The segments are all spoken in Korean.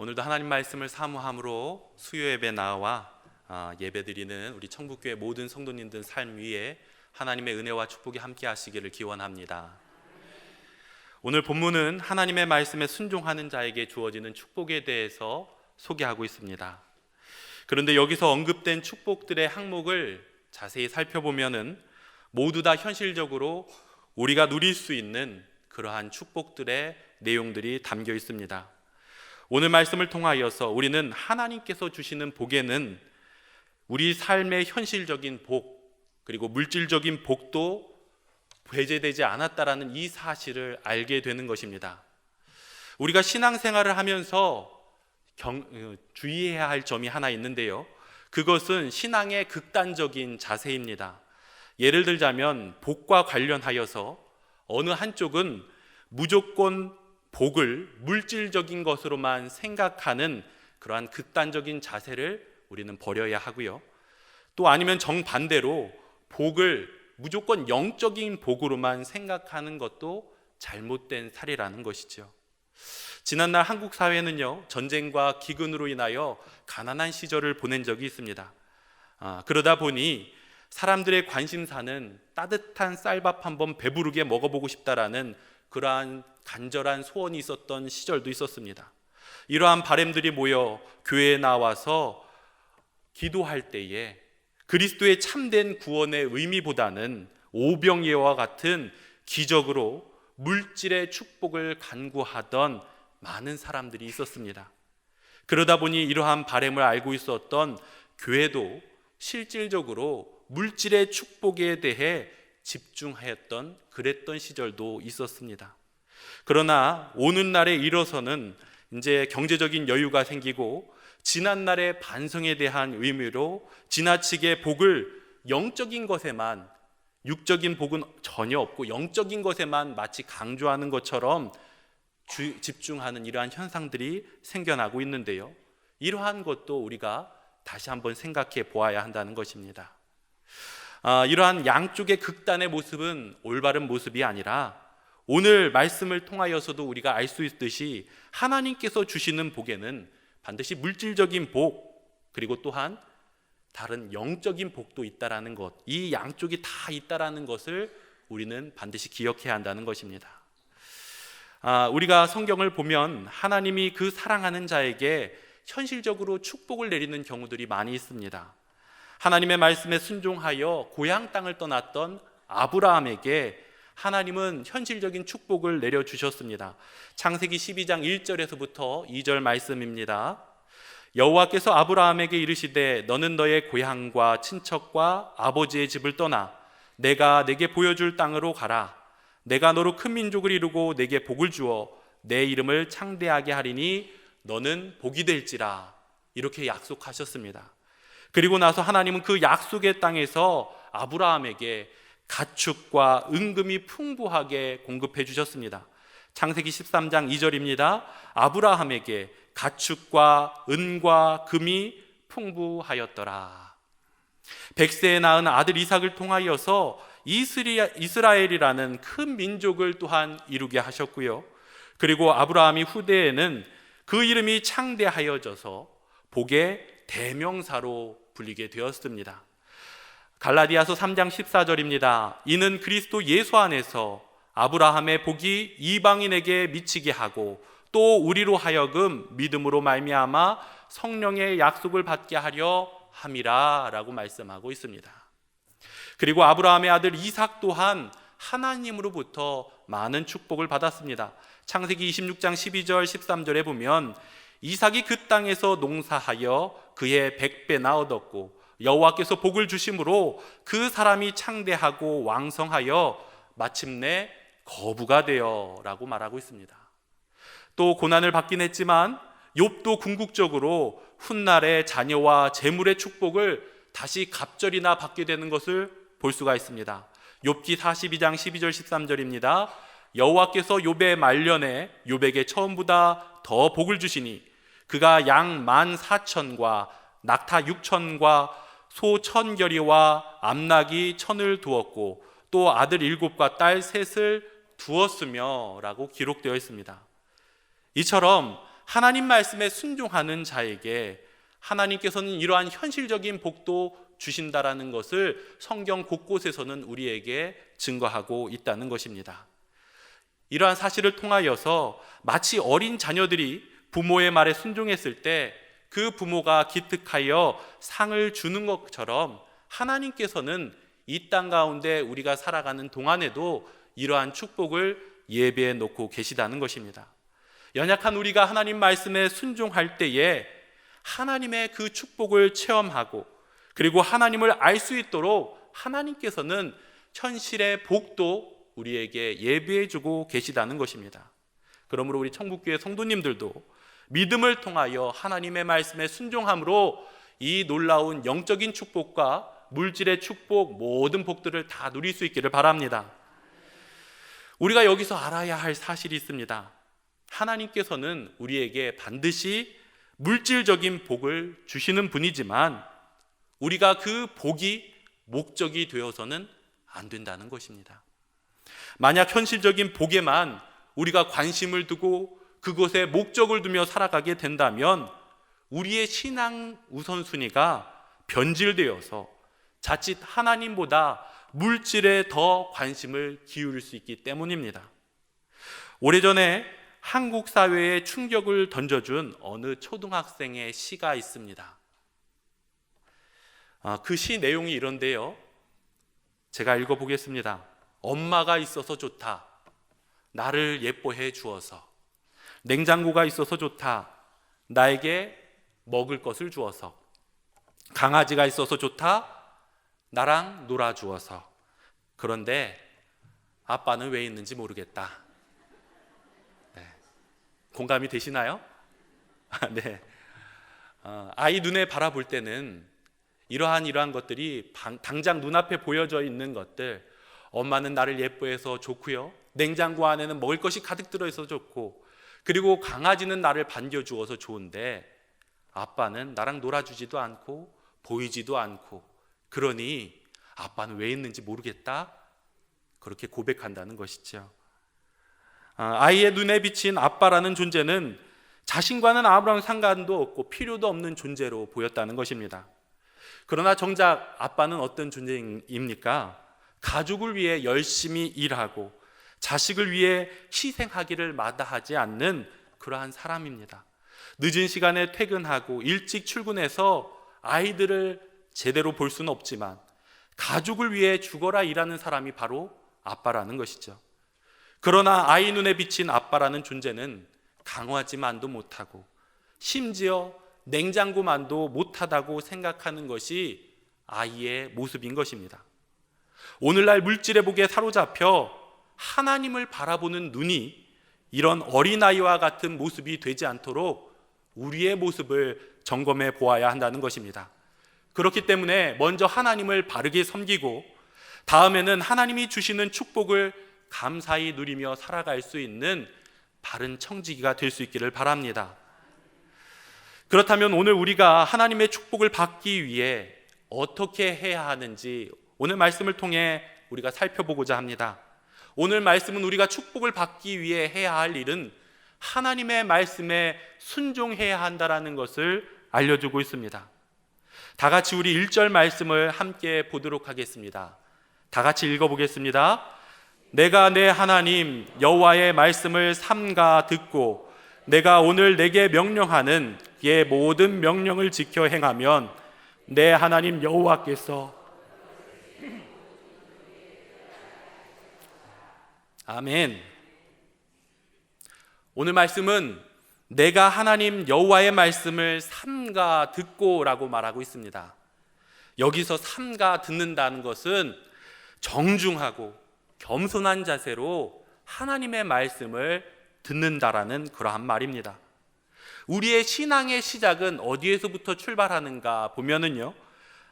오늘도 하나님 말씀을 사모함으로 수요 예배 나와 예배드리는 우리 천국교회 모든 성도님들 삶 위에 하나님의 은혜와 축복이 함께 하시기를 기원합니다. 오늘 본문은 하나님의 말씀에 순종하는 자에게 주어지는 축복에 대해서 소개하고 있습니다. 그런데 여기서 언급된 축복들의 항목을 자세히 살펴보면은 모두 다 현실적으로 우리가 누릴 수 있는 그러한 축복들의 내용들이 담겨 있습니다. 오늘 말씀을 통하여서 우리는 하나님께서 주시는 복에는 우리 삶의 현실적인 복, 그리고 물질적인 복도 배제되지 않았다라는 이 사실을 알게 되는 것입니다. 우리가 신앙생활을 하면서 주의해야 할 점이 하나 있는데요, 그것은 신앙의 극단적인 자세입니다. 예를 들자면 복과 관련하여서 어느 한쪽은 무조건 복을 물질적인 것으로만 생각하는 그러한 극단적인 자세를 우리는 버려야 하고요, 또 아니면 정반대로 복을 무조건 영적인 복으로만 생각하는 것도 잘못된 사례라는 것이죠. 지난날 한국 사회는요, 전쟁과 기근으로 인하여 가난한 시절을 보낸 적이 있습니다. 그러다 보니 사람들의 관심사는 따뜻한 쌀밥 한번 배부르게 먹어보고 싶다라는 그러한 간절한 소원이 있었던 시절도 있었습니다. 이러한 바람들이 모여 교회에 나와서 기도할 때에 그리스도의 참된 구원의 의미보다는 오병이어와 같은 기적으로 물질의 축복을 간구하던 많은 사람들이 있었습니다. 그러다 보니 이러한 바람을 알고 있었던 교회도 실질적으로 물질의 축복에 대해 집중하였던 그랬던 시절도 있었습니다. 그러나 오늘날에 이르러서는 이제 경제적인 여유가 생기고 지난날의 반성에 대한 의미로 지나치게 복을 영적인 것에만, 육적인 복은 전혀 없고 영적인 것에만 마치 강조하는 것처럼 집중하는 이러한 현상들이 생겨나고 있는데요, 이러한 것도 우리가 다시 한번 생각해 보아야 한다는 것입니다. 이러한 양쪽의 극단의 모습은 올바른 모습이 아니라 오늘 말씀을 통하여서도 우리가 알 수 있듯이 하나님께서 주시는 복에는 반드시 물질적인 복, 그리고 또한 다른 영적인 복도 있다라는 것, 이 양쪽이 다 있다라는 것을 우리는 반드시 기억해야 한다는 것입니다. 우리가 성경을 보면 하나님이 그 사랑하는 자에게 현실적으로 축복을 내리는 경우들이 많이 있습니다. 하나님의 말씀에 순종하여 고향 땅을 떠났던 아브라함에게 하나님은 현실적인 축복을 내려주셨습니다. 창세기 12장 1절에서부터 2절 말씀입니다. 여호와께서 아브라함에게 이르시되 너는 너의 고향과 친척과 아버지의 집을 떠나 내가 내게 보여줄 땅으로 가라. 내가 너로 큰 민족을 이루고 내게 복을 주어 내 이름을 창대하게 하리니 너는 복이 될지라. 이렇게 약속하셨습니다. 그리고 나서 하나님은 그 약속의 땅에서 아브라함에게 가축과 은금이 풍부하게 공급해 주셨습니다. 창세기 13장 2절입니다. 아브라함에게 가축과 은과 금이 풍부하였더라. 100세에 낳은 아들 이삭을 통하여서 이스라엘이라는 큰 민족을 또한 이루게 하셨고요, 그리고 아브라함이 후대에는 그 이름이 창대하여져서 복의 대명사로 불리게 되었습니다. 갈라디아서 3장 14절입니다. 이는 그리스도 예수 안에서 아브라함의 복이 이방인에게 미치게 하고 또 우리로 하여금 믿음으로 말미암아 성령의 약속을 받게 하려 함이라 라고 말씀하고 있습니다. 그리고 아브라함의 아들 이삭 또한 하나님으로부터 많은 축복을 받았습니다. 창세기 26장 12절 13절에 보면 이삭이 그 땅에서 농사하여 그의 100배나 얻었고 여호와께서 복을 주심으로 그 사람이 창대하고 왕성하여 마침내 거부가 되어 라고 말하고 있습니다. 또 고난을 받긴 했지만 욥도 궁극적으로 훗날에 자녀와 재물의 축복을 다시 갑절이나 받게 되는 것을 볼 수가 있습니다. 욥기 42장 12절 13절입니다. 여호와께서 욥의 말년에 욥에게 처음보다 더 복을 주시니 그가 양 14,000과 낙타 6,000과 소 1,000결이와 암낙이 1,000을 두었고 또 아들 7과 딸 3을 두었으며 라고 기록되어 있습니다. 이처럼 하나님 말씀에 순종하는 자에게 하나님께서는 이러한 현실적인 복도 주신다라는 것을 성경 곳곳에서는 우리에게 증거하고 있다는 것입니다. 이러한 사실을 통하여서 마치 어린 자녀들이 부모의 말에 순종했을 때 그 부모가 기특하여 상을 주는 것처럼 하나님께서는 이 땅 가운데 우리가 살아가는 동안에도 이러한 축복을 예배해 놓고 계시다는 것입니다. 연약한 우리가 하나님 말씀에 순종할 때에 하나님의 그 축복을 체험하고 그리고 하나님을 알 수 있도록 하나님께서는 현실의 복도 우리에게 예비해 주고 계시다는 것입니다. 그러므로 우리 천국교회 성도님들도 믿음을 통하여 하나님의 말씀에 순종함으로 이 놀라운 영적인 축복과 물질의 축복, 모든 복들을 다 누릴 수 있기를 바랍니다. 우리가 여기서 알아야 할 사실이 있습니다. 하나님께서는 우리에게 반드시 물질적인 복을 주시는 분이지만 우리가 그 복이 목적이 되어서는 안 된다는 것입니다. 만약 현실적인 복에만 우리가 관심을 두고 그것에 목적을 두며 살아가게 된다면 우리의 신앙 우선순위가 변질되어서 자칫 하나님보다 물질에 더 관심을 기울일 수 있기 때문입니다. 오래전에 한국 사회에 충격을 던져준 어느 초등학생의 시가 있습니다. 그 시 내용이 이런데요. 제가 읽어보겠습니다. 엄마가 있어서 좋다. 나를 예뻐해 주어서. 냉장고가 있어서 좋다. 나에게 먹을 것을 주어서. 강아지가 있어서 좋다. 나랑 놀아주어서. 그런데 아빠는 왜 있는지 모르겠다. 네. 공감이 되시나요? 네. 아이 눈에 바라볼 때는 이러한 것들이 당장 눈앞에 보여져 있는 것들, 엄마는 나를 예뻐해서 좋고요, 냉장고 안에는 먹을 것이 가득 들어있어서 좋고, 그리고 강아지는 나를 반겨주어서 좋은데 아빠는 나랑 놀아주지도 않고 보이지도 않고, 그러니 아빠는 왜 있는지 모르겠다, 그렇게 고백한다는 것이죠. 아이의 눈에 비친 아빠라는 존재는 자신과는 아무런 상관도 없고 필요도 없는 존재로 보였다는 것입니다. 그러나 정작 아빠는 어떤 존재입니까? 가족을 위해 열심히 일하고 자식을 위해 희생하기를 마다하지 않는 그러한 사람입니다. 늦은 시간에 퇴근하고 일찍 출근해서 아이들을 제대로 볼 수는 없지만 가족을 위해 죽어라 일하는 사람이 바로 아빠라는 것이죠. 그러나 아이 눈에 비친 아빠라는 존재는 강아지만도 못하고 심지어 냉장고만도 못하다고 생각하는 것이 아이의 모습인 것입니다. 오늘날 물질의 복에 사로잡혀 하나님을 바라보는 눈이 이런 어린아이와 같은 모습이 되지 않도록 우리의 모습을 점검해 보아야 한다는 것입니다. 그렇기 때문에 먼저 하나님을 바르게 섬기고 다음에는 하나님이 주시는 축복을 감사히 누리며 살아갈 수 있는 바른 청지기가 될 수 있기를 바랍니다. 그렇다면 오늘 우리가 하나님의 축복을 받기 위해 어떻게 해야 하는지 오늘 말씀을 통해 우리가 살펴보고자 합니다. 오늘 말씀은 우리가 축복을 받기 위해 해야 할 일은 하나님의 말씀에 순종해야 한다는 것을 알려주고 있습니다. 다 같이 우리 1절 말씀을 함께 보도록 하겠습니다. 다 같이 읽어보겠습니다. 내가 내 하나님 여호와의 말씀을 삼가 듣고 내가 오늘 내게 명령하는 그의 모든 명령을 지켜 행하면 내 하나님 여호와께서 아멘. 오늘 말씀은 내가 하나님 여호와의 말씀을 삼가 듣고 라고 말하고 있습니다. 여기서 삼가 듣는다는 것은 정중하고 겸손한 자세로 하나님의 말씀을 듣는다라는 그러한 말입니다. 우리의 신앙의 시작은 어디에서부터 출발하는가 보면은요,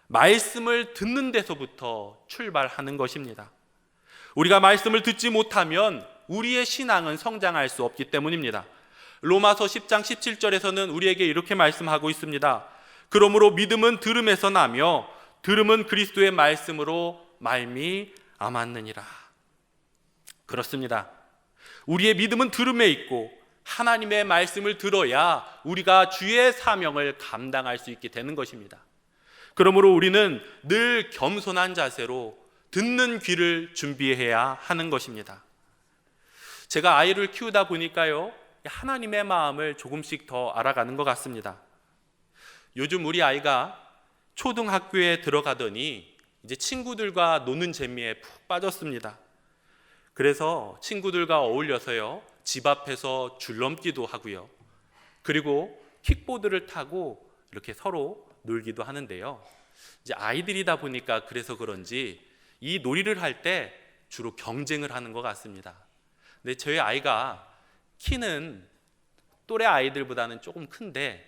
말씀을 듣는 데서부터 출발하는 것입니다. 우리가 말씀을 듣지 못하면 우리의 신앙은 성장할 수 없기 때문입니다. 로마서 10장 17절에서는 우리에게 이렇게 말씀하고 있습니다. 그러므로 믿음은 들음에서 나며 들음은 그리스도의 말씀으로 말미암았느니라. 그렇습니다. 우리의 믿음은 들음에 있고 하나님의 말씀을 들어야 우리가 주의 사명을 감당할 수 있게 되는 것입니다. 그러므로 우리는 늘 겸손한 자세로 듣는 귀를 준비해야 하는 것입니다. 제가 아이를 키우다 보니까요, 하나님의 마음을 조금씩 더 알아가는 것 같습니다. 요즘 우리 아이가 초등학교에 들어가더니 이제 친구들과 노는 재미에 푹 빠졌습니다. 그래서 친구들과 어울려서요, 집 앞에서 줄넘기도 하고요, 그리고 킥보드를 타고 이렇게 서로 놀기도 하는데요. 이제 아이들이다 보니까 그래서 그런지 이 놀이를 할 때 주로 경쟁을 하는 것 같습니다. 근데 저희 아이가 키는 또래 아이들보다는 조금 큰데,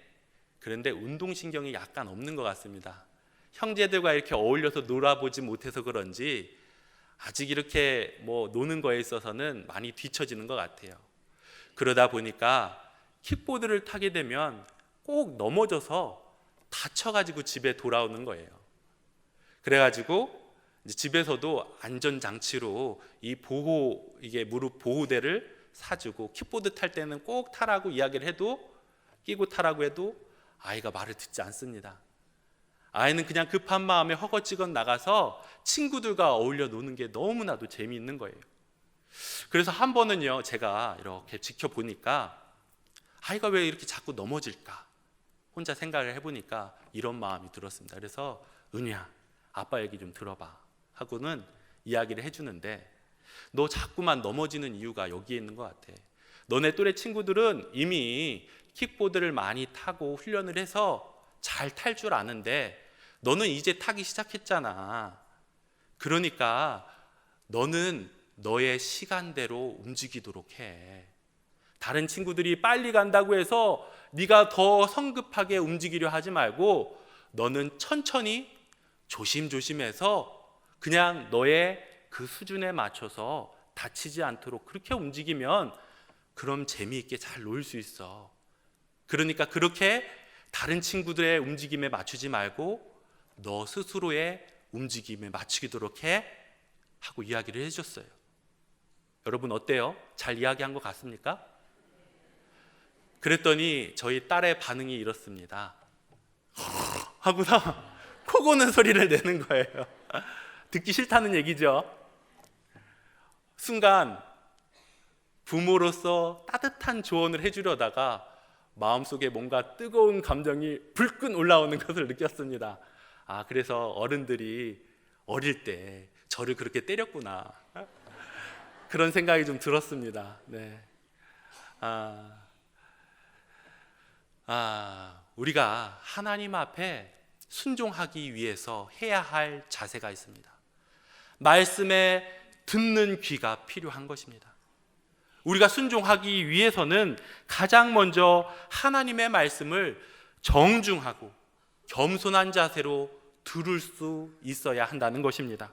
그런데 운동신경이 약간 없는 것 같습니다. 형제들과 이렇게 어울려서 놀아보지 못해서 그런지 아직 이렇게 노는 거에 있어서는 많이 뒤처지는 것 같아요. 그러다 보니까 킥보드를 타게 되면 꼭 넘어져서 다쳐가지고 집에 돌아오는 거예요. 그래가지고 이제 집에서도 안전장치로 이게 무릎 보호대를 사주고, 킥보드 탈 때는 꼭 타라고 이야기를 해도, 끼고 타라고 해도 아이가 말을 듣지 않습니다. 아이는 그냥 급한 마음에 허거지겁 나가서 친구들과 어울려 노는 게 너무나도 재미있는 거예요. 그래서 한 번은요, 제가 이렇게 지켜보니까 아이가 왜 이렇게 자꾸 넘어질까 혼자 생각을 해보니까 이런 마음이 들었습니다. 그래서 은희야, 아빠 얘기 좀 들어봐 하고는 이야기를 해주는데, 너 자꾸만 넘어지는 이유가 여기에 있는 것 같아. 너네 또래 친구들은 이미 킥보드를 많이 타고 훈련을 해서 잘 탈 줄 아는데 너는 이제 타기 시작했잖아. 그러니까 너는 너의 시간대로 움직이도록 해. 다른 친구들이 빨리 간다고 해서 네가 더 성급하게 움직이려 하지 말고, 너는 천천히 조심조심해서 그냥 너의 그 수준에 맞춰서 다치지 않도록 그렇게 움직이면 그럼 재미있게 잘 놀 수 있어. 그러니까 그렇게 다른 친구들의 움직임에 맞추지 말고 너 스스로의 움직임에 맞추도록 해 하고 이야기를 해줬어요. 여러분 어때요? 잘 이야기한 것 같습니까? 그랬더니 저희 딸의 반응이 이렇습니다. 하고서 코 고는 소리를 내는 거예요. 듣기 싫다는 얘기죠. 순간 부모로서 따뜻한 조언을 해주려다가 마음속에 뭔가 뜨거운 감정이 불끈 올라오는 것을 느꼈습니다. 아, 그래서 어른들이 어릴 때 저를 그렇게 때렸구나, 그런 생각이 좀 들었습니다. 네. 우리가 하나님 앞에 순종하기 위해서 해야 할 자세가 있습니다. 말씀에 듣는 귀가 필요한 것입니다. 우리가 순종하기 위해서는 가장 먼저 하나님의 말씀을 정중하고 겸손한 자세로 들을 수 있어야 한다는 것입니다.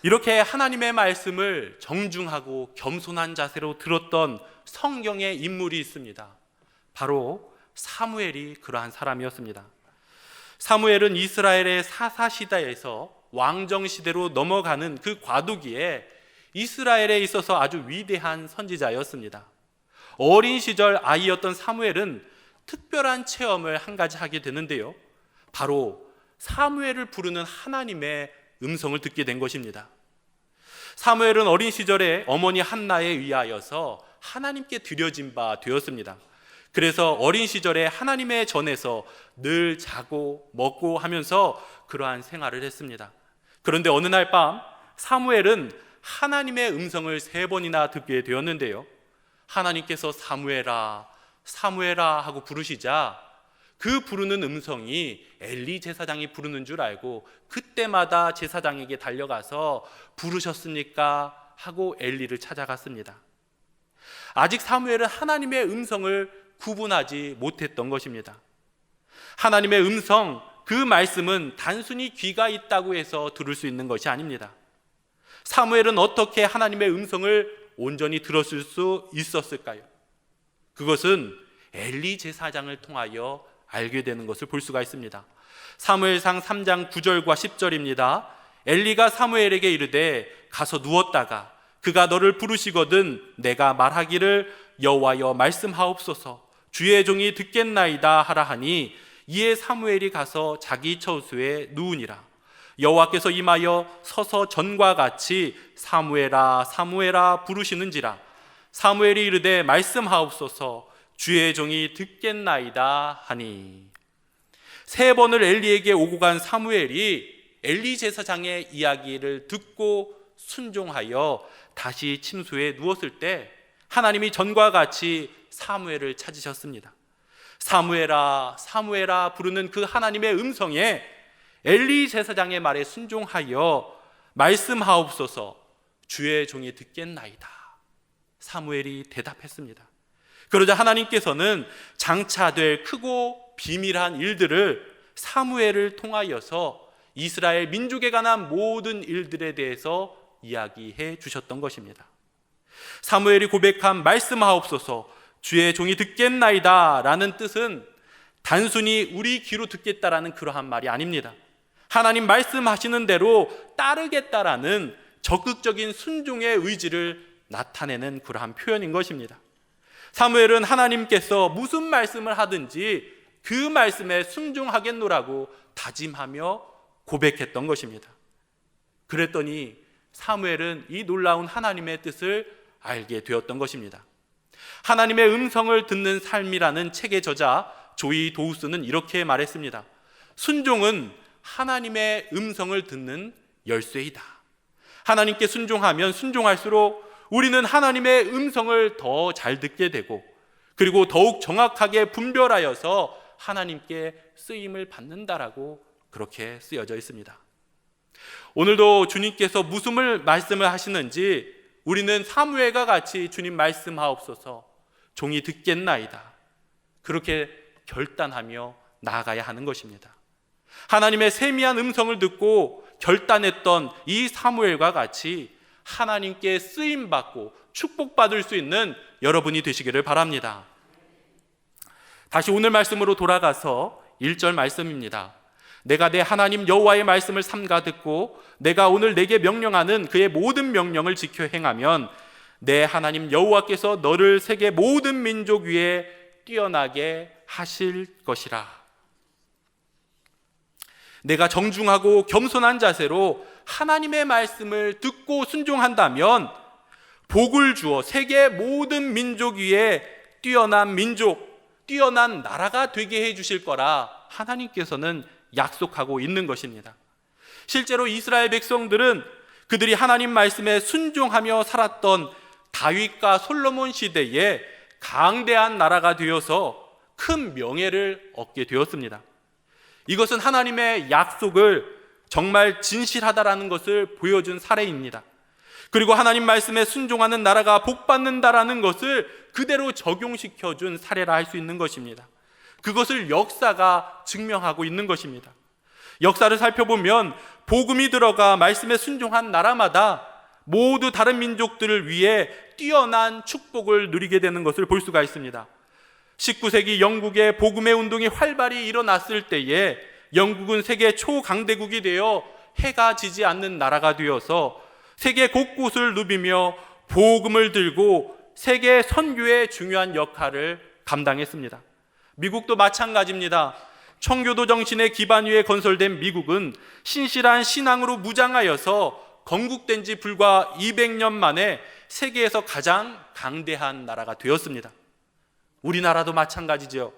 이렇게 하나님의 말씀을 정중하고 겸손한 자세로 들었던 성경의 인물이 있습니다. 바로 사무엘이 그러한 사람이었습니다. 사무엘은 이스라엘의 사사시대에서 왕정시대로 넘어가는 그 과도기에 이스라엘에 있어서 아주 위대한 선지자였습니다. 어린 시절 아이였던 사무엘은 특별한 체험을 한 가지 하게 되는데요, 바로 사무엘을 부르는 하나님의 음성을 듣게 된 것입니다. 사무엘은 어린 시절에 어머니 한나에 의하여서 하나님께 드려진 바 되었습니다. 그래서 어린 시절에 하나님의 전에서 늘 자고 먹고 하면서 그러한 생활을 했습니다. 그런데 어느 날 밤 사무엘은 하나님의 음성을 3번이나 듣게 되었는데요, 하나님께서 사무엘아 사무엘아 하고 부르시자 그 부르는 음성이 엘리 제사장이 부르는 줄 알고 그때마다 제사장에게 달려가서 부르셨습니까? 하고 엘리를 찾아갔습니다. 아직 사무엘은 하나님의 음성을 구분하지 못했던 것입니다. 하나님의 음성, 그 말씀은 단순히 귀가 있다고 해서 들을 수 있는 것이 아닙니다. 사무엘은 어떻게 하나님의 음성을 온전히 들었을 수 있었을까요? 그것은 엘리 제사장을 통하여 알게 되는 것을 볼 수가 있습니다. 사무엘상 3장 9절과 10절입니다. 엘리가 사무엘에게 이르되 가서 누웠다가 그가 너를 부르시거든 내가 말하기를 여호와여 말씀하옵소서 주의 종이 듣겠나이다 하라 하니 이에 사무엘이 가서 자기 처소에 누우니라. 여호와께서 임하여 서서 전과 같이 사무엘아 사무엘아 부르시는지라. 사무엘이 이르되 말씀하옵소서 주의 종이 듣겠나이다 하니. 3번을 엘리에게 오고 간 사무엘이 엘리 제사장의 이야기를 듣고 순종하여 다시 침소에 누웠을 때 하나님이 전과 같이 사무엘을 찾으셨습니다. 사무엘아 사무엘아 부르는 그 하나님의 음성에 엘리 제사장의 말에 순종하여 말씀하옵소서 주의 종이 듣겠나이다. 사무엘이 대답했습니다. 그러자 하나님께서는 장차 될 크고 비밀한 일들을 사무엘을 통하여서 이스라엘 민족에 관한 모든 일들에 대해서 이야기해 주셨던 것입니다. 사무엘이 고백한 말씀하옵소서 주의 종이 듣겠나이다 라는 뜻은 단순히 우리 귀로 듣겠다라는 그러한 말이 아닙니다. 하나님 말씀하시는 대로 따르겠다라는 적극적인 순종의 의지를 나타내는 그러한 표현인 것입니다. 사무엘은 하나님께서 무슨 말씀을 하든지 그 말씀에 순종하겠노라고 다짐하며 고백했던 것입니다. 그랬더니 사무엘은 이 놀라운 하나님의 뜻을 알게 되었던 것입니다. 하나님의 음성을 듣는 삶이라는 책의 저자 조이 도우스는 이렇게 말했습니다. 순종은 하나님의 음성을 듣는 열쇠이다. 하나님께 순종하면 순종할수록 우리는 하나님의 음성을 더 잘 듣게 되고 그리고 더욱 정확하게 분별하여서 하나님께 쓰임을 받는다라고 그렇게 쓰여져 있습니다. 오늘도 주님께서 무슨 말씀을 하시는지 우리는 사무엘과 같이 주님 말씀하옵소서 종이 듣겠나이다 그렇게 결단하며 나아가야 하는 것입니다. 하나님의 세미한 음성을 듣고 결단했던 이 사무엘과 같이 하나님께 쓰임받고 축복받을 수 있는 여러분이 되시기를 바랍니다. 다시 오늘 말씀으로 돌아가서 1절 말씀입니다. 내가 내 하나님 여호와의 말씀을 삼가 듣고 내가 오늘 내게 명령하는 그의 모든 명령을 지켜 행하면 내 하나님 여호와께서 너를 세계 모든 민족 위에 뛰어나게 하실 것이라. 내가 정중하고 겸손한 자세로 하나님의 말씀을 듣고 순종한다면 복을 주어 세계 모든 민족 위에 뛰어난 민족, 뛰어난 나라가 되게 해 주실 거라 하나님께서는 약속하고 있는 것입니다. 실제로 이스라엘 백성들은 그들이 하나님 말씀에 순종하며 살았던 다윗과 솔로몬 시대에 강대한 나라가 되어서 큰 명예를 얻게 되었습니다. 이것은 하나님의 약속을 정말 진실하다라는 것을 보여준 사례입니다. 그리고 하나님 말씀에 순종하는 나라가 복받는다라는 것을 그대로 적용시켜준 사례라 할 수 있는 것입니다. 그것을 역사가 증명하고 있는 것입니다. 역사를 살펴보면 복음이 들어가 말씀에 순종한 나라마다 모두 다른 민족들을 위해 뛰어난 축복을 누리게 되는 것을 볼 수가 있습니다. 19세기 영국의 복음의 운동이 활발히 일어났을 때에 영국은 세계 초강대국이 되어 해가 지지 않는 나라가 되어서 세계 곳곳을 누비며 복음을 들고 세계 선교의 중요한 역할을 감당했습니다. 미국도 마찬가지입니다. 청교도 정신의 기반 위에 건설된 미국은 신실한 신앙으로 무장하여서 건국된 지 불과 200년 만에 세계에서 가장 강대한 나라가 되었습니다. 우리나라도 마찬가지죠.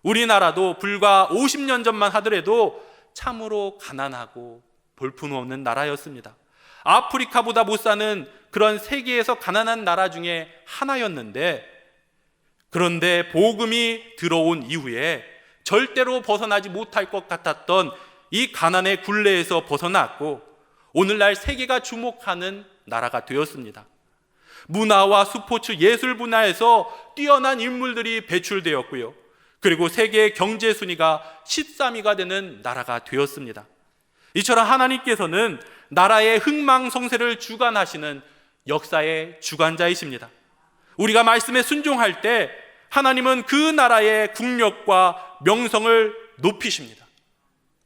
우리나라도 불과 50년 전만 하더라도 참으로 가난하고 볼품없는 나라였습니다. 아프리카보다 못 사는 그런 세계에서 가난한 나라 중에 하나였는데, 그런데 복음이 들어온 이후에 절대로 벗어나지 못할 것 같았던 이 가난의 굴레에서 벗어났고 오늘날 세계가 주목하는 나라가 되었습니다. 문화와 스포츠, 예술 분야에서 뛰어난 인물들이 배출되었고요. 그리고 세계 경제 순위가 13위가 되는 나라가 되었습니다. 이처럼 하나님께서는 나라의 흥망성쇠를 주관하시는 역사의 주관자이십니다. 우리가 말씀에 순종할 때 하나님은 그 나라의 국력과 명성을 높이십니다.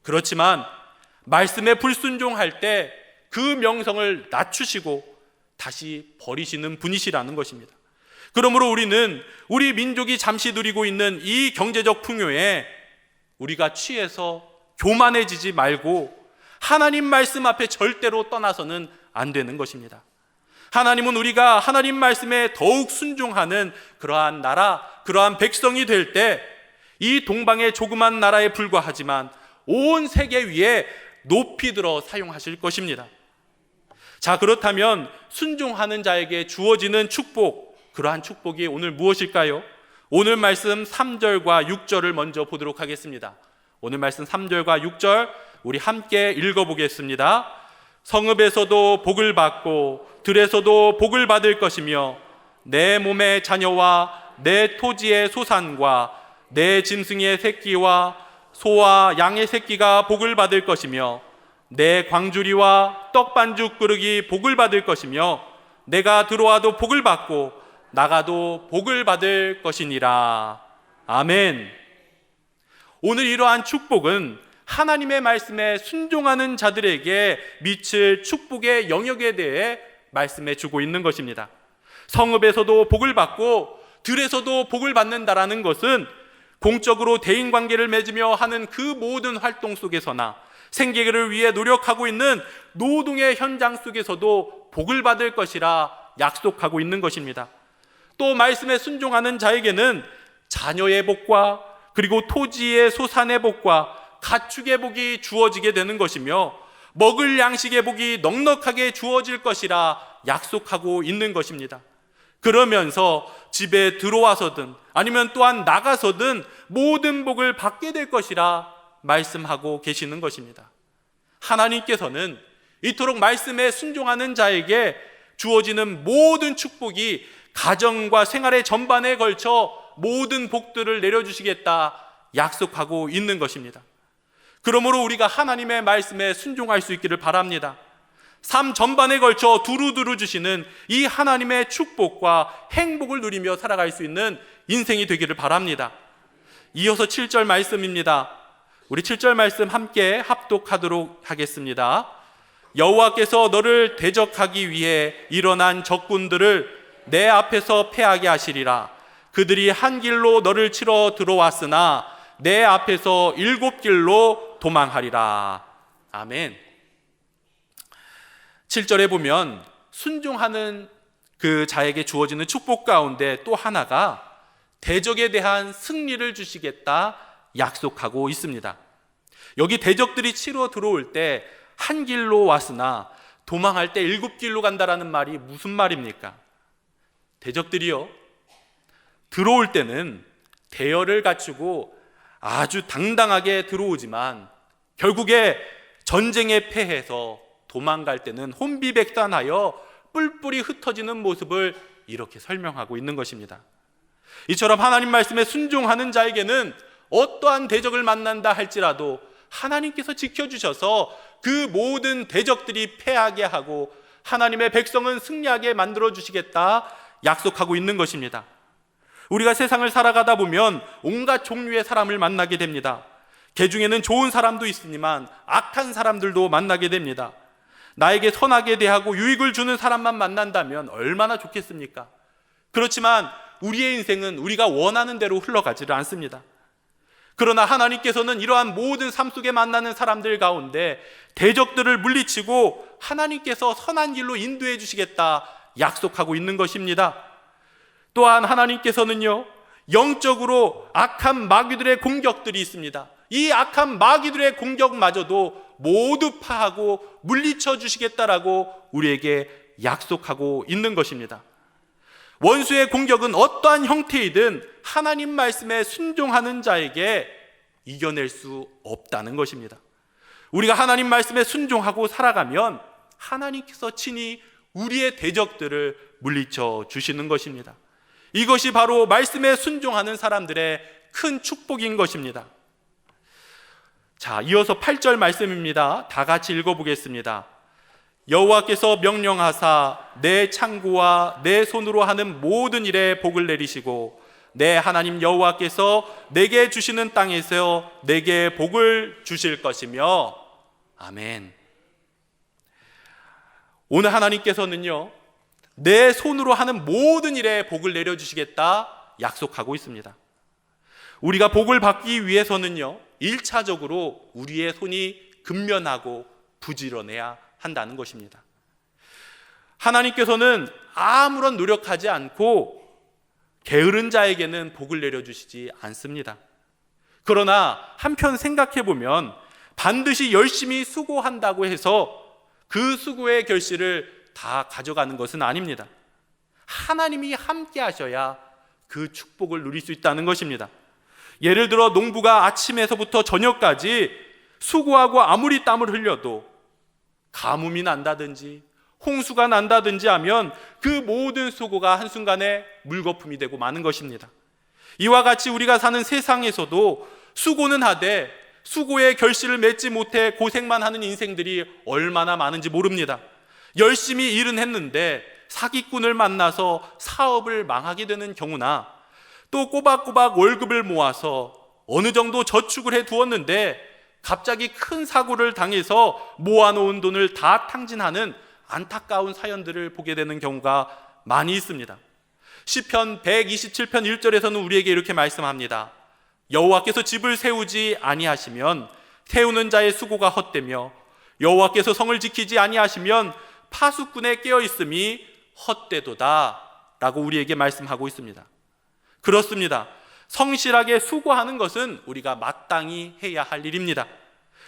그렇지만 말씀에 불순종할 때 그 명성을 낮추시고 다시 버리시는 분이시라는 것입니다. 그러므로 우리는 우리 민족이 잠시 누리고 있는 이 경제적 풍요에 우리가 취해서 교만해지지 말고 하나님 말씀 앞에 절대로 떠나서는 안 되는 것입니다. 하나님은 우리가 하나님 말씀에 더욱 순종하는 그러한 나라, 그러한 백성이 될 때 이 동방의 조그만 나라에 불과하지만 온 세계 위에 높이 들어 사용하실 것입니다. 자, 그렇다면 순종하는 자에게 주어지는 축복, 그러한 축복이 오늘 무엇일까요? 오늘 말씀 3절과 6절을 먼저 보도록 하겠습니다. 오늘 말씀 3절과 6절 우리 함께 읽어보겠습니다. 성읍에서도 복을 받고 들에서도 복을 받을 것이며 내 몸의 자녀와 내 토지의 소산과 내 짐승의 새끼와 소와 양의 새끼가 복을 받을 것이며 내 광주리와 떡반죽 그릇이 복을 받을 것이며 내가 들어와도 복을 받고 나가도 복을 받을 것이니라. 아멘. 오늘 이러한 축복은 하나님의 말씀에 순종하는 자들에게 미칠 축복의 영역에 대해 말씀해 주고 있는 것입니다. 성읍에서도 복을 받고 들에서도 복을 받는다라는 것은 공적으로 대인관계를 맺으며 하는 그 모든 활동 속에서나 생계를 위해 노력하고 있는 노동의 현장 속에서도 복을 받을 것이라 약속하고 있는 것입니다. 또 말씀에 순종하는 자에게는 자녀의 복과 그리고 토지의 소산의 복과 가축의 복이 주어지게 되는 것이며 먹을 양식의 복이 넉넉하게 주어질 것이라 약속하고 있는 것입니다. 그러면서 집에 들어와서든 아니면 또한 나가서든 모든 복을 받게 될 것이라 말씀하고 계시는 것입니다. 하나님께서는 이토록 말씀에 순종하는 자에게 주어지는 모든 축복이 가정과 생활의 전반에 걸쳐 모든 복들을 내려주시겠다 약속하고 있는 것입니다. 그러므로 우리가 하나님의 말씀에 순종할 수 있기를 바랍니다. 삶 전반에 걸쳐 두루두루 주시는 이 하나님의 축복과 행복을 누리며 살아갈 수 있는 인생이 되기를 바랍니다. 이어서 7절 말씀입니다. 우리 7절 말씀 함께 합독하도록 하겠습니다. 여호와께서 너를 대적하기 위해 일어난 적군들을 내 앞에서 패하게 하시리라. 그들이 한 길로 너를 치러 들어왔으나 내 앞에서 7길로 도망하리라. 아멘. 7절에 보면 순종하는 그 자에게 주어지는 축복 가운데 또 하나가 대적에 대한 승리를 주시겠다 약속하고 있습니다. 여기 대적들이 치러 들어올 때 한 길로 왔으나 도망할 때 7길로 간다라는 말이 무슨 말입니까? 대적들이요, 들어올 때는 대열을 갖추고 아주 당당하게 들어오지만 결국에 전쟁에 패해서 도망갈 때는 혼비백산하여 뿔뿔이 흩어지는 모습을 이렇게 설명하고 있는 것입니다. 이처럼 하나님 말씀에 순종하는 자에게는 어떠한 대적을 만난다 할지라도 하나님께서 지켜주셔서 그 모든 대적들이 패하게 하고 하나님의 백성은 승리하게 만들어 주시겠다 약속하고 있는 것입니다. 우리가 세상을 살아가다 보면 온갖 종류의 사람을 만나게 됩니다. 그 중에는 좋은 사람도 있으니만 악한 사람들도 만나게 됩니다. 나에게 선하게 대하고 유익을 주는 사람만 만난다면 얼마나 좋겠습니까? 그렇지만 우리의 인생은 우리가 원하는 대로 흘러가지를 않습니다. 그러나 하나님께서는 이러한 모든 삶 속에 만나는 사람들 가운데 대적들을 물리치고 하나님께서 선한 길로 인도해 주시겠다 약속하고 있는 것입니다. 또한 하나님께서는요, 영적으로 악한 마귀들의 공격들이 있습니다. 이 악한 마귀들의 공격마저도 모두 파하고 물리쳐 주시겠다라고 우리에게 약속하고 있는 것입니다. 원수의 공격은 어떠한 형태이든 하나님 말씀에 순종하는 자에게 이겨낼 수 없다는 것입니다. 우리가 하나님 말씀에 순종하고 살아가면 하나님께서 친히 우리의 대적들을 물리쳐 주시는 것입니다. 이것이 바로 말씀에 순종하는 사람들의 큰 축복인 것입니다. 자, 이어서 8절 말씀입니다. 다 같이 읽어보겠습니다. 여호와께서 명령하사 내 창고와 내 손으로 하는 모든 일에 복을 내리시고 내 하나님 여호와께서 내게 주시는 땅에서 내게 복을 주실 것이며. 아멘. 오늘 하나님께서는요, 내 손으로 하는 모든 일에 복을 내려주시겠다 약속하고 있습니다. 우리가 복을 받기 위해서는요, 1차적으로 우리의 손이 근면하고 부지런해야 한다는 것입니다. 하나님께서는 아무런 노력하지 않고 게으른 자에게는 복을 내려주시지 않습니다. 그러나 한편 생각해 보면 반드시 열심히 수고한다고 해서 그 수고의 결실을 다 가져가는 것은 아닙니다. 하나님이 함께 하셔야 그 축복을 누릴 수 있다는 것입니다. 예를 들어 농부가 아침에서부터 저녁까지 수고하고 아무리 땀을 흘려도 가뭄이 난다든지 홍수가 난다든지 하면 그 모든 수고가 한순간에 물거품이 되고 마는 것입니다. 이와 같이 우리가 사는 세상에서도 수고는 하되 수고의 결실을 맺지 못해 고생만 하는 인생들이 얼마나 많은지 모릅니다. 열심히 일은 했는데 사기꾼을 만나서 사업을 망하게 되는 경우나, 또 꼬박꼬박 월급을 모아서 어느 정도 저축을 해두었는데 갑자기 큰 사고를 당해서 모아놓은 돈을 다 탕진하는 안타까운 사연들을 보게 되는 경우가 많이 있습니다. 시편 127편 1절에서는 우리에게 이렇게 말씀합니다. 여호와께서 집을 세우지 아니하시면 세우는 자의 수고가 헛되며 여호와께서 성을 지키지 아니하시면 파수꾼의 깨어있음이 헛되도다 라고 우리에게 말씀하고 있습니다. 그렇습니다. 성실하게 수고하는 것은 우리가 마땅히 해야 할 일입니다.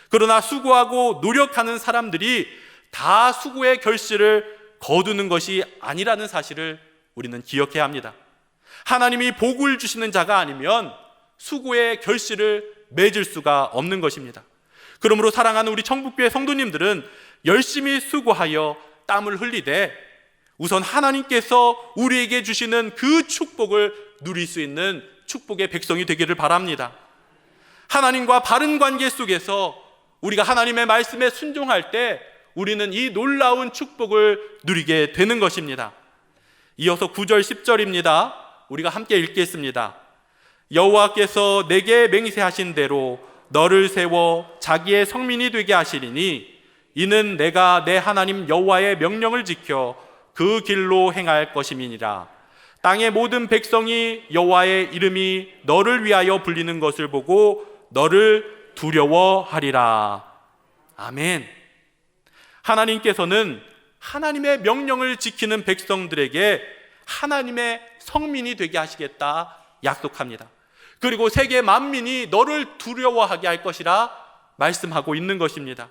그러나 수고하고 노력하는 사람들이 다 수고의 결실을 거두는 것이 아니라는 사실을 우리는 기억해야 합니다. 하나님이 복을 주시는 자가 아니면 수고의 결실을 맺을 수가 없는 것입니다. 그러므로 사랑하는 우리 청북교회 성도님들은 열심히 수고하여 땀을 흘리되 우선 하나님께서 우리에게 주시는 그 축복을 누릴 수 있는 축복의 백성이 되기를 바랍니다. 하나님과 바른 관계 속에서 우리가 하나님의 말씀에 순종할 때 우리는 이 놀라운 축복을 누리게 되는 것입니다. 이어서 9절 10절입니다. 우리가 함께 읽겠습니다. 여호와께서 내게 맹세하신 대로 너를 세워 자기의 성민이 되게 하시리니 이는 내가 내 하나님 여호와의 명령을 지켜 그 길로 행할 것임이니라. 땅의 모든 백성이 여호와의 이름이 너를 위하여 불리는 것을 보고 너를 두려워하리라. 아멘. 하나님께서는 하나님의 명령을 지키는 백성들에게 하나님의 성민이 되게 하시겠다 약속합니다. 그리고 세계 만민이 너를 두려워하게 할 것이라 말씀하고 있는 것입니다.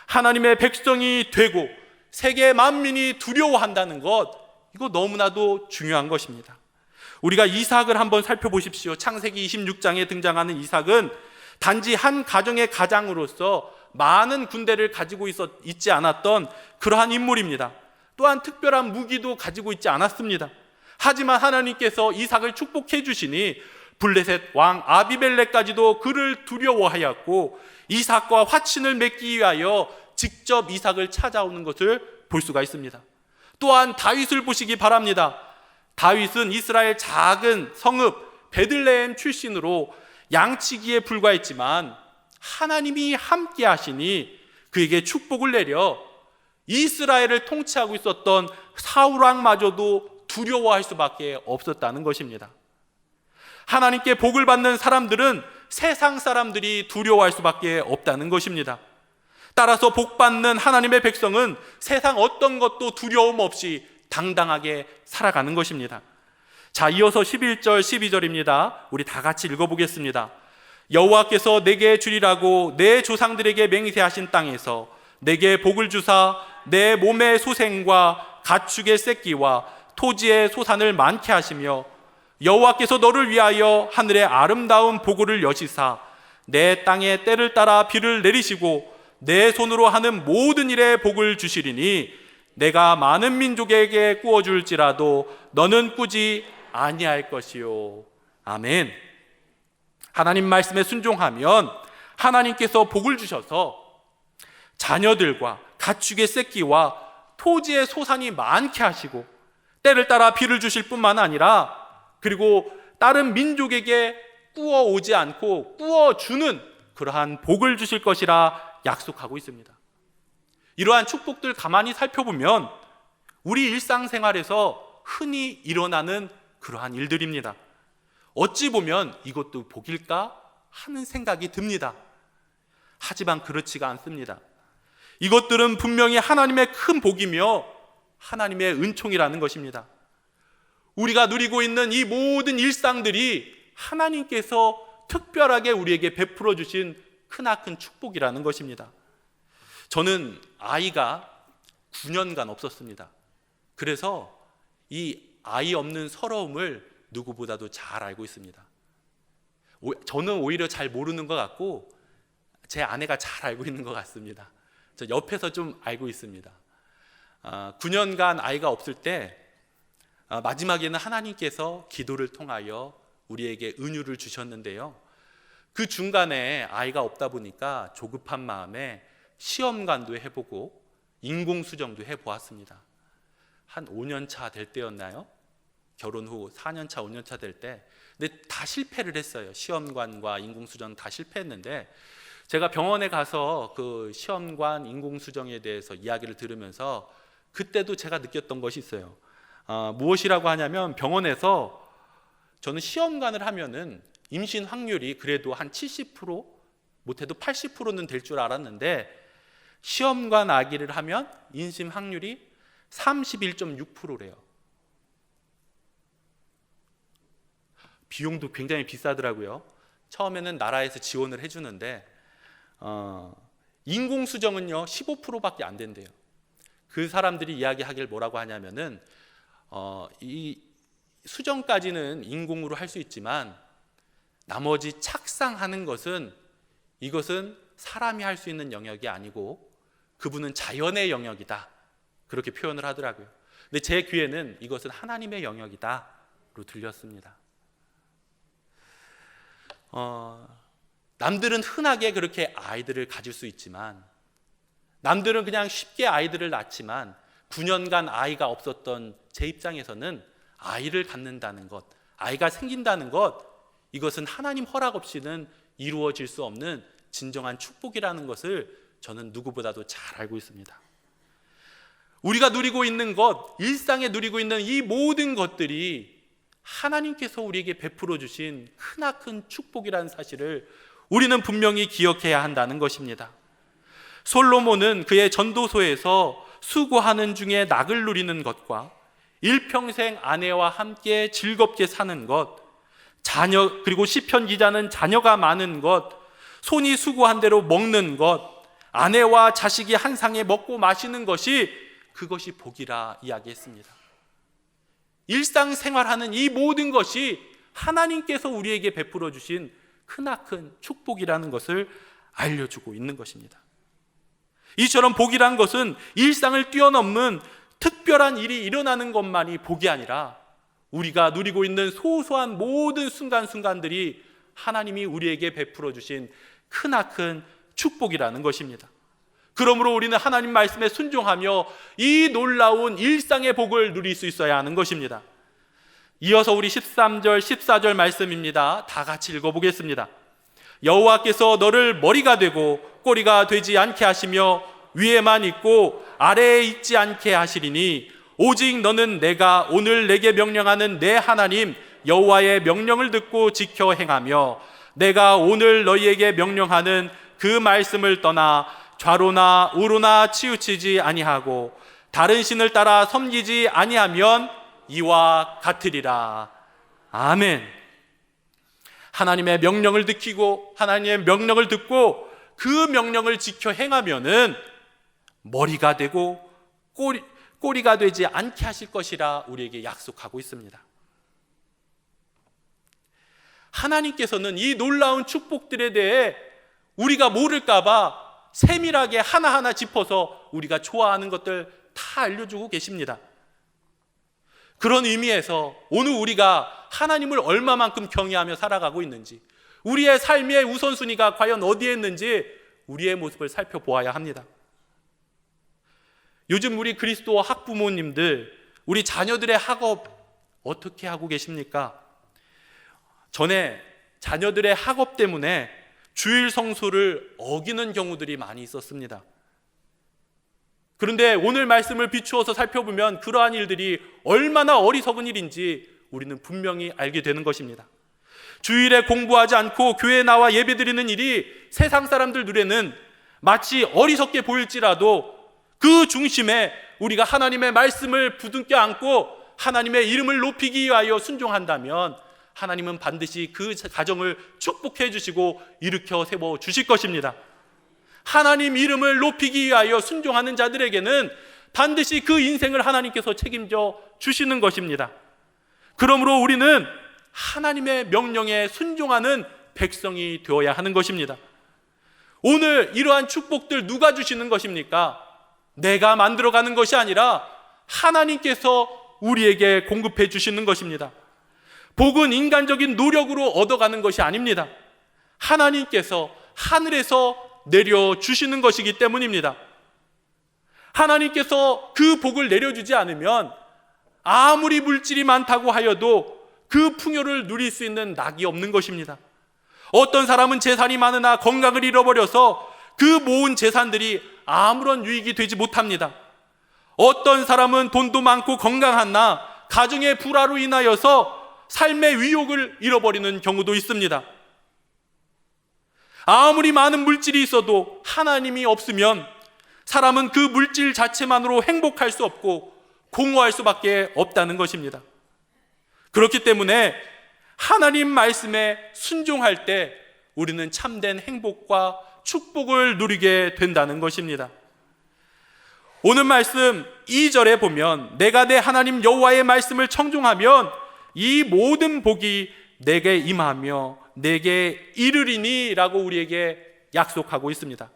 하나님의 백성이 되고 세계 만민이 두려워한다는 것, 이거 너무나도 중요한 것입니다. 우리가 이삭을 한번 살펴보십시오. 창세기 26장에 등장하는 이삭은 단지 한 가정의 가장으로서 많은 군대를 가지고 있지 않았던 그러한 인물입니다. 또한 특별한 무기도 가지고 있지 않았습니다. 하지만 하나님께서 이삭을 축복해 주시니 블레셋 왕 아비멜렉까지도 그를 두려워하였고 이삭과 화친을 맺기 위하여 직접 이삭을 찾아오는 것을 볼 수가 있습니다. 또한 다윗을 보시기 바랍니다. 다윗은 이스라엘 작은 성읍 베들레헴 출신으로 양치기에 불과했지만 하나님이 함께 하시니 그에게 축복을 내려 이스라엘을 통치하고 있었던 사울 왕마저도 두려워할 수밖에 없었다는 것입니다. 하나님께 복을 받는 사람들은 세상 사람들이 두려워할 수밖에 없다는 것입니다. 따라서 복 받는 하나님의 백성은 세상 어떤 것도 두려움 없이 당당하게 살아가는 것입니다. 자, 이어서 11절 12절입니다. 우리 다 같이 읽어보겠습니다. 여호와께서 내게 주리라고 내 조상들에게 맹세하신 땅에서 내게 복을 주사 내 몸의 소생과 가축의 새끼와 토지의 소산을 많게 하시며 여호와께서 너를 위하여 하늘의 아름다운 보고를 여시사 내 땅에 때를 따라 비를 내리시고 내 손으로 하는 모든 일에 복을 주시리니 내가 많은 민족에게 꾸어줄지라도 너는 꾸지 아니할 것이요. 아멘. 하나님 말씀에 순종하면 하나님께서 복을 주셔서 자녀들과 가축의 새끼와 토지의 소산이 많게 하시고 때를 따라 비를 주실 뿐만 아니라 그리고 다른 민족에게 꾸어오지 않고 꾸어주는 그러한 복을 주실 것이라 약속하고 있습니다. 이러한 축복들 가만히 살펴보면 우리 일상생활에서 흔히 일어나는 그러한 일들입니다. 어찌 보면 이것도 복일까 하는 생각이 듭니다. 하지만 그렇지가 않습니다. 이것들은 분명히 하나님의 큰 복이며 하나님의 은총이라는 것입니다. 우리가 누리고 있는 이 모든 일상들이 하나님께서 특별하게 우리에게 베풀어 주신 크나큰 축복이라는 것입니다. 저는 아이가 9년간 없었습니다. 그래서 이 아이 없는 서러움을 누구보다도 잘 알고 있습니다. 저는 오히려 잘 모르는 것 같고 제 아내가 잘 알고 있는 것 같습니다. 저 옆에서 좀 알고 있습니다. 9년간 아이가 없을 때 마지막에는 하나님께서 기도를 통하여 우리에게 은유를 주셨는데요. 그 중간에 아이가 없다 보니까 조급한 마음에 시험관도 해보고 인공수정도 해보았습니다. 한 5년 차 될 때였나요? 결혼 후 4년 차, 5년 차 될 때. 근데 다 실패를 했어요. 시험관과 인공수정 다 실패했는데 제가 병원에 가서 그 시험관, 인공수정에 대해서 이야기를 들으면서 그때도 제가 느꼈던 것이 있어요. 무엇이라고 하냐면 병원에서 저는 시험관을 하면은 임신 확률이 그래도 한 70% 못해도 80%는 될 줄 알았는데 시험관 아기를 하면 임신 확률이 31.6%래요. 비용도 굉장히 비싸더라고요. 처음에는 나라에서 지원을 해주는데 인공수정은요 15%밖에 안 된대요. 그 사람들이 이야기하길 뭐라고 하냐면은 이 수정까지는 인공으로 할 수 있지만 나머지 착상하는 것은 이것은 사람이 할 수 있는 영역이 아니고 그분은 자연의 영역이다, 그렇게 표현을 하더라고요. 근데 제 귀에는 이것은 하나님의 영역이다로 들렸습니다. 남들은 흔하게 그렇게 아이들을 가질 수 있지만 남들은 그냥 쉽게 아이들을 낳지만 9년간 아이가 없었던 제 입장에서는 아이를 갖는다는 것, 아이가 생긴다는 것, 이것은 하나님 허락 없이는 이루어질 수 없는 진정한 축복이라는 것을 저는 누구보다도 잘 알고 있습니다. 우리가 누리고 있는 것, 일상에 누리고 있는 이 모든 것들이 하나님께서 우리에게 베풀어 주신 크나큰 축복이라는 사실을 우리는 분명히 기억해야 한다는 것입니다. 솔로몬은 그의 전도서에서 수고하는 중에 낙을 누리는 것과 일평생 아내와 함께 즐겁게 사는 것, 자녀, 그리고 시편 기자는 자녀가 많은 것, 손이 수고한 대로 먹는 것, 아내와 자식이 한 상에 먹고 마시는 것이 그것이 복이라 이야기했습니다. 일상생활하는 이 모든 것이 하나님께서 우리에게 베풀어 주신 크나큰 축복이라는 것을 알려주고 있는 것입니다. 이처럼 복이란 것은 일상을 뛰어넘는 특별한 일이 일어나는 것만이 복이 아니라 우리가 누리고 있는 소소한 모든 순간순간들이 하나님이 우리에게 베풀어 주신 크나큰 축복이라는 것입니다. 그러므로 우리는 하나님 말씀에 순종하며 이 놀라운 일상의 복을 누릴 수 있어야 하는 것입니다. 이어서 우리 13절, 14절 말씀입니다. 다 같이 읽어보겠습니다. 여호와께서 너를 머리가 되고 꼬리가 되지 않게 하시며 위에만 있고 아래에 있지 않게 하시리니 오직 너는 내가 오늘 내게 명령하는 내 하나님 여호와의 명령을 듣고 지켜 행하며 내가 오늘 너희에게 명령하는 그 말씀을 떠나 좌로나 우로나 치우치지 아니하고 다른 신을 따라 섬기지 아니하면 이와 같으리라. 아멘. 하나님의 명령을 지키고 하나님의 명령을 듣고 그 명령을 지켜 행하면은 머리가 되고 꼬리가 되지 않게 하실 것이라 우리에게 약속하고 있습니다. 하나님께서는 이 놀라운 축복들에 대해 우리가 모를까봐 세밀하게 하나하나 짚어서 우리가 좋아하는 것들 다 알려주고 계십니다. 그런 의미에서 오늘 우리가 하나님을 얼마만큼 경외하며 살아가고 있는지, 우리의 삶의 우선순위가 과연 어디에 있는지 우리의 모습을 살펴보아야 합니다. 요즘 우리 그리스도 학부모님들, 우리 자녀들의 학업 어떻게 하고 계십니까? 전에 자녀들의 학업 때문에 주일 성수를 어기는 경우들이 많이 있었습니다. 그런데 오늘 말씀을 비추어서 살펴보면 그러한 일들이 얼마나 어리석은 일인지 우리는 분명히 알게 되는 것입니다. 주일에 공부하지 않고 교회에 나와 예배드리는 일이 세상 사람들 눈에는 마치 어리석게 보일지라도 그 중심에 우리가 하나님의 말씀을 부둥켜 안고 하나님의 이름을 높이기 위하여 순종한다면 하나님은 반드시 그 가정을 축복해 주시고 일으켜 세워 주실 것입니다. 하나님 이름을 높이기 위하여 순종하는 자들에게는 반드시 그 인생을 하나님께서 책임져 주시는 것입니다. 그러므로 우리는 하나님의 명령에 순종하는 백성이 되어야 하는 것입니다. 오늘 이러한 축복들 누가 주시는 것입니까? 내가 만들어가는 것이 아니라 하나님께서 우리에게 공급해 주시는 것입니다. 복은 인간적인 노력으로 얻어가는 것이 아닙니다. 하나님께서 하늘에서 내려주시는 것이기 때문입니다. 하나님께서 그 복을 내려주지 않으면 아무리 물질이 많다고 하여도 그 풍요를 누릴 수 있는 낙이 없는 것입니다. 어떤 사람은 재산이 많으나 건강을 잃어버려서 그 모은 재산들이 아무런 유익이 되지 못합니다. 어떤 사람은 돈도 많고 건강하나 가정의 불화로 인하여서 삶의 위욕을 잃어버리는 경우도 있습니다. 아무리 많은 물질이 있어도 하나님이 없으면 사람은 그 물질 자체만으로 행복할 수 없고 공허할 수밖에 없다는 것입니다. 그렇기 때문에 하나님 말씀에 순종할 때 우리는 참된 행복과 축복을 누리게 된다는 것입니다. 오늘 말씀 2절에 보면 내가 내 하나님 여호와의 말씀을 청종하면 이 모든 복이 내게 임하며 내게 이르리니 라고 우리에게 약속하고 있습니다.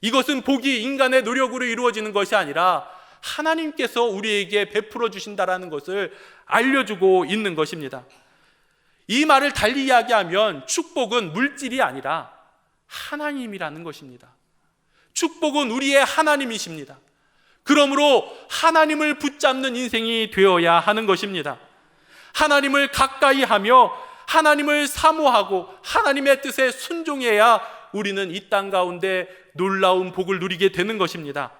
이것은 복이 인간의 노력으로 이루어지는 것이 아니라 하나님께서 우리에게 베풀어 주신다라는 것을 알려주고 있는 것입니다. 이 말을 달리 이야기하면 축복은 물질이 아니라 하나님이라는 것입니다. 축복은 우리의 하나님이십니다. 그러므로 하나님을 붙잡는 인생이 되어야 하는 것입니다. 하나님을 가까이 하며 하나님을 사모하고 하나님의 뜻에 순종해야 우리는 이 땅 가운데 놀라운 복을 누리게 되는 것입니다.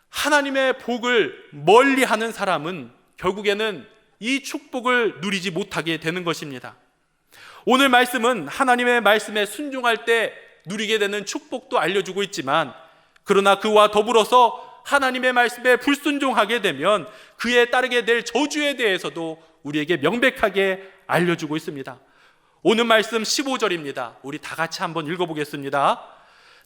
하나님의 복을 멀리하는 사람은 결국에는 이 축복을 누리지 못하게 되는 것입니다. 오늘 말씀은 하나님의 말씀에 순종할 때 누리게 되는 축복도 알려주고 있지만, 그러나 그와 더불어서 하나님의 말씀에 불순종하게 되면 그에 따르게 될 저주에 대해서도 우리에게 명백하게 알려주고 있습니다. 오늘 말씀 15절입니다. 우리 다 같이 한번 읽어보겠습니다.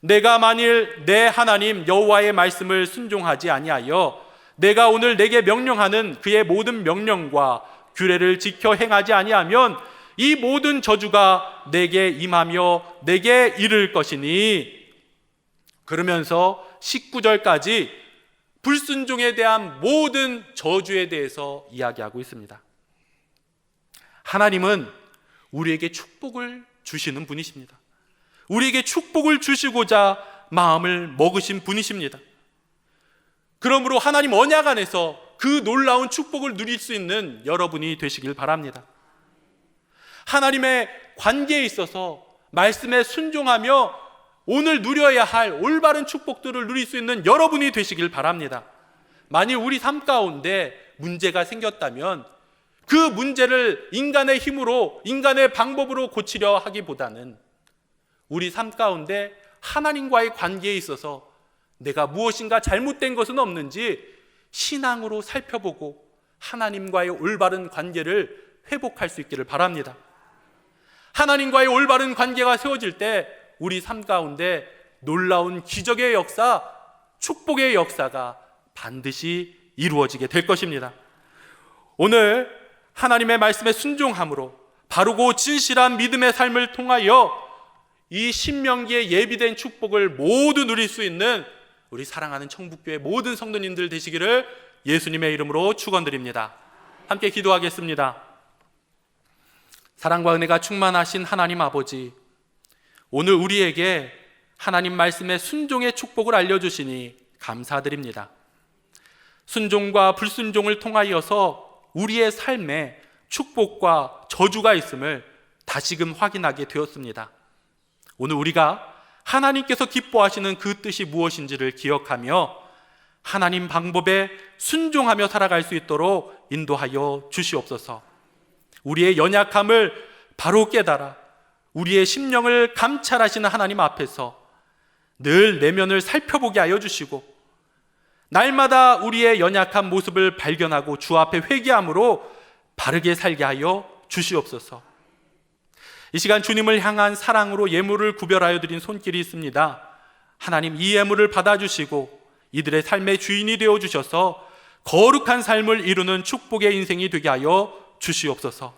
내가 만일 내 하나님 여호와의 말씀을 순종하지 아니하여 내가 오늘 내게 명령하는 그의 모든 명령과 규례를 지켜 행하지 아니하면 이 모든 저주가 내게 임하며 내게 이를 것이니, 그러면서 19절까지 불순종에 대한 모든 저주에 대해서 이야기하고 있습니다. 하나님은 우리에게 축복을 주시는 분이십니다. 우리에게 축복을 주시고자 마음을 먹으신 분이십니다. 그러므로 하나님 언약 안에서 그 놀라운 축복을 누릴 수 있는 여러분이 되시길 바랍니다. 하나님의 관계에 있어서 말씀에 순종하며 오늘 누려야 할 올바른 축복들을 누릴 수 있는 여러분이 되시길 바랍니다. 만일 우리 삶 가운데 문제가 생겼다면 그 문제를 인간의 힘으로, 인간의 방법으로 고치려 하기보다는 우리 삶 가운데 하나님과의 관계에 있어서 내가 무엇인가 잘못된 것은 없는지 신앙으로 살펴보고 하나님과의 올바른 관계를 회복할 수 있기를 바랍니다. 하나님과의 올바른 관계가 세워질 때 우리 삶 가운데 놀라운 기적의 역사, 축복의 역사가 반드시 이루어지게 될 것입니다. 오늘 하나님의 말씀에 순종함으로 바르고 진실한 믿음의 삶을 통하여 이 신명기에 예비된 축복을 모두 누릴 수 있는 우리 사랑하는 청북교회 모든 성도님들 되시기를 예수님의 이름으로 축원드립니다. 함께 기도하겠습니다. 사랑과 은혜가 충만하신 하나님 아버지, 오늘 우리에게 하나님 말씀의 순종의 축복을 알려주시니 감사드립니다. 순종과 불순종을 통하여서 우리의 삶에 축복과 저주가 있음을 다시금 확인하게 되었습니다. 오늘 우리가 하나님께서 기뻐하시는 그 뜻이 무엇인지를 기억하며 하나님 방법에 순종하며 살아갈 수 있도록 인도하여 주시옵소서. 우리의 연약함을 바로 깨달아 우리의 심령을 감찰하시는 하나님 앞에서 늘 내면을 살펴보게 하여 주시고, 날마다 우리의 연약한 모습을 발견하고 주 앞에 회개함으로 바르게 살게 하여 주시옵소서. 이 시간 주님을 향한 사랑으로 예물을 구별하여 드린 손길이 있습니다. 하나님, 이 예물을 받아주시고 이들의 삶의 주인이 되어주셔서 거룩한 삶을 이루는 축복의 인생이 되게 하여 주시옵소서.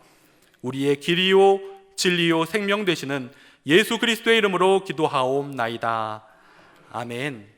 우리의 길이요 진리요 생명 되시는 예수 그리스도의 이름으로 기도하옵나이다. 아멘.